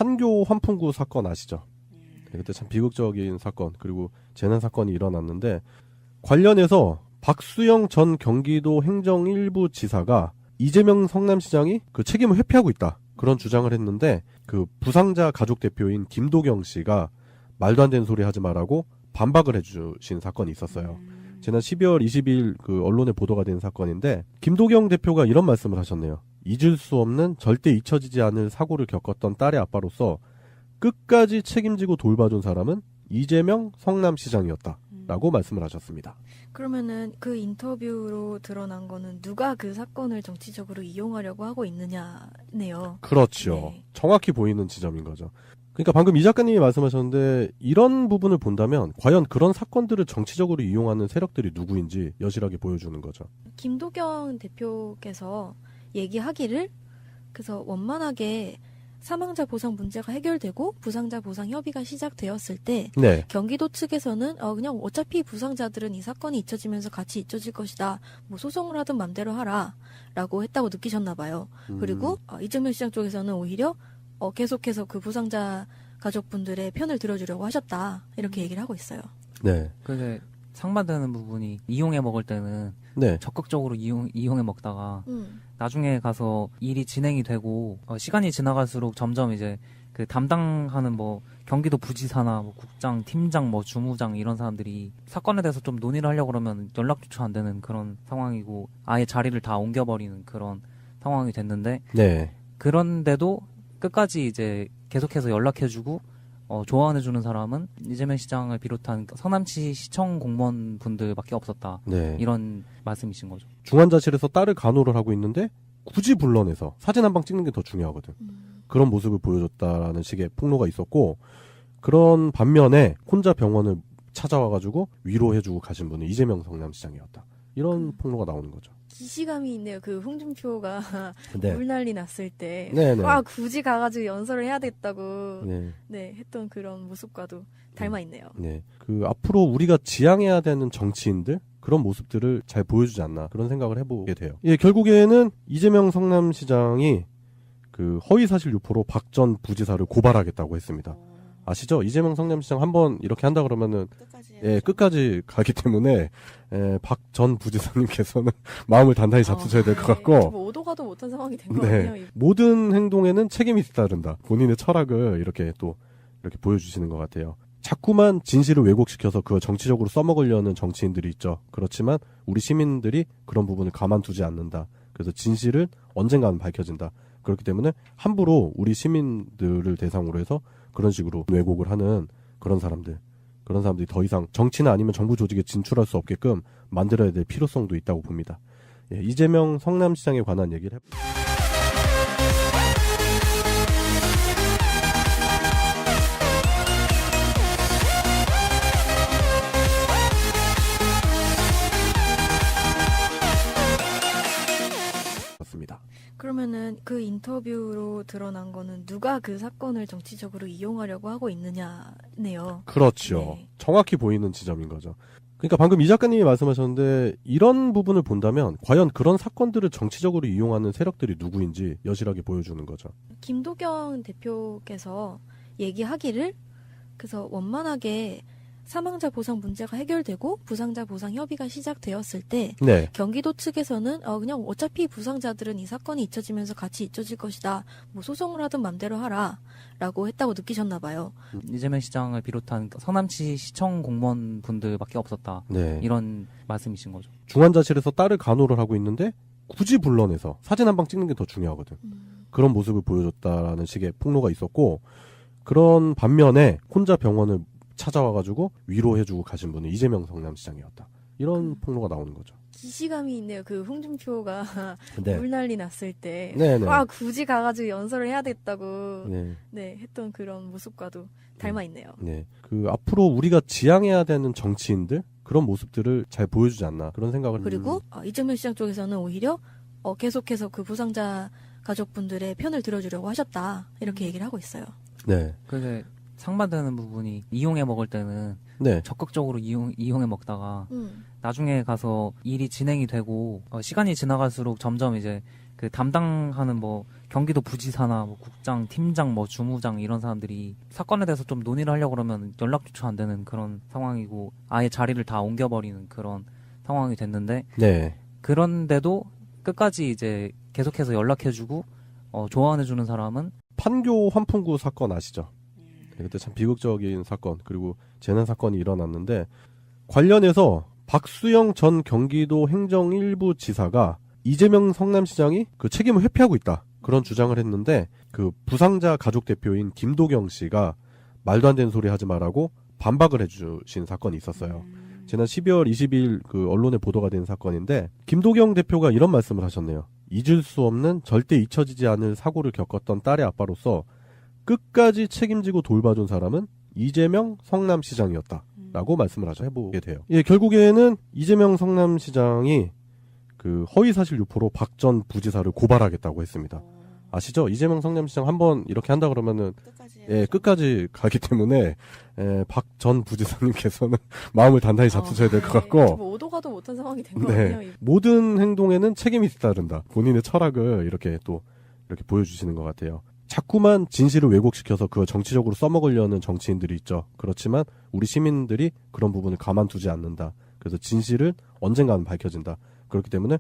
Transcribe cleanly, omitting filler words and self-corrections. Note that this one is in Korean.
판교 환풍구 사건 아시죠? 네, 그때 참 비극적인 사건 그리고 재난 사건이 일어났는데 관련해서 박수영 전 경기도 행정 1부 지사가 이재명 성남시장이 그 책임을 회피하고 있다. 그런 주장을 했는데 그 부상자 가족 대표인 김도경 씨가 말도 안 되는 소리 하지 말라고 반박을 해주신 사건이 있었어요. 지난 12월 20일 그 언론에 보도가 된 사건인데 김도경 대표가 이런 말씀을 하셨네요. 잊을 수 없는 절대 잊혀지지 않을 사고를 겪었던 딸의 아빠로서 끝까지 책임지고 돌봐준 사람은 이재명 성남시장이었다. 라고 말씀을 하셨습니다. 그러면은 그 인터뷰로 드러난 거는 누가 그 사건을 정치적으로 이용하려고 하고 있느냐네요. 그렇죠. 네. 정확히 보이는 지점인 거죠. 그러니까 방금 이 작가님이 말씀하셨는데 이런 부분을 본다면 과연 그런 사건들을 정치적으로 이용하는 세력들이 누구인지 여실하게 보여주는 거죠. 김도경 대표께서 얘기하기를 그래서 원만하게 사망자 보상 문제가 해결되고 부상자 보상 협의가 시작되었을 때 네. 경기도 측에서는 그냥 어차피 부상자들은 이 사건이 잊혀지면서 같이 잊혀질 것이다. 뭐 소송을 하든 맘대로 하라 라고 했다고 느끼셨나 봐요. 그리고 이재명 시장 쪽에서는 오히려 계속해서 그 부상자 가족분들의 편을 들어주려고 하셨다. 이렇게 얘기를 하고 있어요. 네. 그게 상반되는 부분이 이용해 먹을 때는 네. 적극적으로 이용해 먹다가 나중에 가서 일이 진행이 되고 시간이 지나갈수록 점점 이제 그 담당하는 뭐 경기도 부지사나 뭐 국장, 팀장, 뭐 주무장 이런 사람들이 사건에 대해서 좀 논의를 하려고 그러면 연락조차 안 되는 그런 상황이고 아예 자리를 다 옮겨버리는 그런 상황이 됐는데 네. 그런데도 끝까지 이제 계속해서 연락해주고 조언해주는 사람은 이재명 시장을 비롯한 성남시 시청 공무원 분들밖에 없었다. 네. 이런 말씀이신 거죠. 중환자실에서 딸을 간호를 하고 있는데 굳이 불러내서 사진 한 방 찍는 게 더 중요하거든. 그런 모습을 보여줬다라는 식의 폭로가 있었고 그런 반면에 혼자 병원을 찾아와가지고 위로해주고 가신 분은 이재명 성남시장이었다. 이런 폭로가 나오는 거죠. 기시감이 있네요. 그 홍준표가 네. 물난리 났을 때 네네. 굳이 가가지고 연설을 해야 됐다고 네. 했던 그런 모습과도 닮아 있네요. 네. 그 앞으로 우리가 지향해야 되는 정치인들 그런 모습들을 잘 보여주지 않나 그런 생각을 해보게 돼요. 예, 결국에는 이재명 성남시장이 그 허위사실 유포로 박 전 부지사를 고발하겠다고 했습니다. 아시죠? 이재명 성남시장 한번 이렇게 한다 그러면은 끝까지 가기 때문에 박 전 부지사님께서는 마음을 단단히 잡수셔야 될 것 같고 뭐 오도 가도 못한 상황이 된 거 아니에요? 모든 행동에는 책임이 따른다. 본인의 철학을 이렇게 보여주시는 것 같아요. 자꾸만 진실을 왜곡시켜서 그걸 정치적으로 써먹으려는 정치인들이 있죠. 그렇지만 우리 시민들이 그런 부분을 가만두지 않는다. 그래서 진실은 언젠가는 밝혀진다. 그렇기 때문에 함부로 우리 시민들을 대상으로 해서 그런 식으로 왜곡을 하는 그런 사람들이 더 이상 정치나 아니면 정부 조직에 진출할 수 없게끔 만들어야 될 필요성도 있다고 봅니다. 예, 이재명 성남시장에 관한 얘기를 해볼게요. 그러면은 그 인터뷰로 드러난 거는 누가 그 사건을 정치적으로 이용하려고 하고 있느냐네요. 그렇죠. 네. 정확히 보이는 지점인 거죠. 그러니까 방금 이 작가님이 말씀하셨는데 이런 부분을 본다면 과연 그런 사건들을 정치적으로 이용하는 세력들이 누구인지 여실하게 보여주는 거죠. 김도경 대표께서 얘기하기를 그래서 원만하게 사망자 보상 문제가 해결되고 부상자 보상 협의가 시작되었을 때 네. 경기도 측에서는 그냥 어차피 부상자들은 이 사건이 잊혀지면서 같이 잊혀질 것이다. 뭐 소송을 하든 맘대로 하라 라고 했다고 느끼셨나 봐요. 이재명 시장을 비롯한 성남시 시청 공무원 분들밖에 없었다. 네. 이런 말씀이신 거죠. 중환자실에서 딸을 간호를 하고 있는데 굳이 불러내서 사진 한 방 찍는 게 더 중요하거든. 그런 모습을 보여줬다라는 식의 폭로가 있었고 그런 반면에 혼자 병원을 찾아와가지고 위로해주고 가신 분은 이재명 성남시장이었다. 이런 폭로가 나오는 거죠. 기시감이 있네요. 그 홍준표가 네. 물난리 났을 때 굳이 가가지고 연설을 해야 됐다고 했던 그런 모습과도 닮아 있네요. 네. 그 앞으로 우리가 지향해야 되는 정치인들 그런 모습들을 잘 보여주지 않나 그런 생각을 그리고 이재명 시장 쪽에서는 오히려 계속해서 그 부상자 가족분들의 편을 들어주려고 하셨다. 이렇게 얘기를 하고 있어요. 네. 그게 상반되는 부분이 이용해 먹을 때는 적극적으로 이용해 먹다가 나중에 가서 일이 진행이 되고 시간이 지나갈수록 점점 이제 그 담당하는 뭐 경기도 부지사나 뭐 국장, 팀장, 뭐 주무장 이런 사람들이 사건에 대해서 좀 논의를 하려고 그러면 연락조차 안 되는 그런 상황이고 아예 자리를 다 옮겨버리는 그런 상황이 됐는데 네. 그런데도 끝까지 이제 계속해서 연락해주고 좋아해주는 사람은 판교 환풍구 사건 아시죠? 네, 그때 참 비극적인 사건 그리고 재난 사건이 일어났는데 관련해서 박수영 전 경기도 행정 1부 지사가 이재명 성남시장이 그 책임을 회피하고 있다 그런 주장을 했는데 그 부상자 가족 대표인 김도경 씨가 말도 안 되는 소리 하지 말라고 반박을 해주신 사건이 있었어요. 지난 12월 20일 그 언론에 보도가 된 사건인데 김도경 대표가 이런 말씀을 하셨네요. 잊을 수 없는 절대 잊혀지지 않을 사고를 겪었던 딸의 아빠로서 끝까지 책임지고 돌봐준 사람은 이재명 성남시장이었다라고 말씀을 해보게 돼요. 예, 결국에는 이재명 성남시장이 그 허위사실 유포로 박 전 부지사를 고발하겠다고 했습니다. 아시죠? 이재명 성남시장 한번 이렇게 한다 그러면은 끝까지 가기 때문에 박 전 부지사님께서는 마음을 단단히 잡수셔야 될 것 같고 뭐 오도 가도 못한 상황이 된 거예요. 모든 행동에는 책임이 뒤따른다. 본인의 철학을 이렇게 또 이렇게 보여주시는 것 같아요. 자꾸만 진실을 왜곡시켜서 그걸 정치적으로 써먹으려는 정치인들이 있죠. 그렇지만 우리 시민들이 그런 부분을 가만두지 않는다. 그래서 진실은 언젠가는 밝혀진다. 그렇기 때문에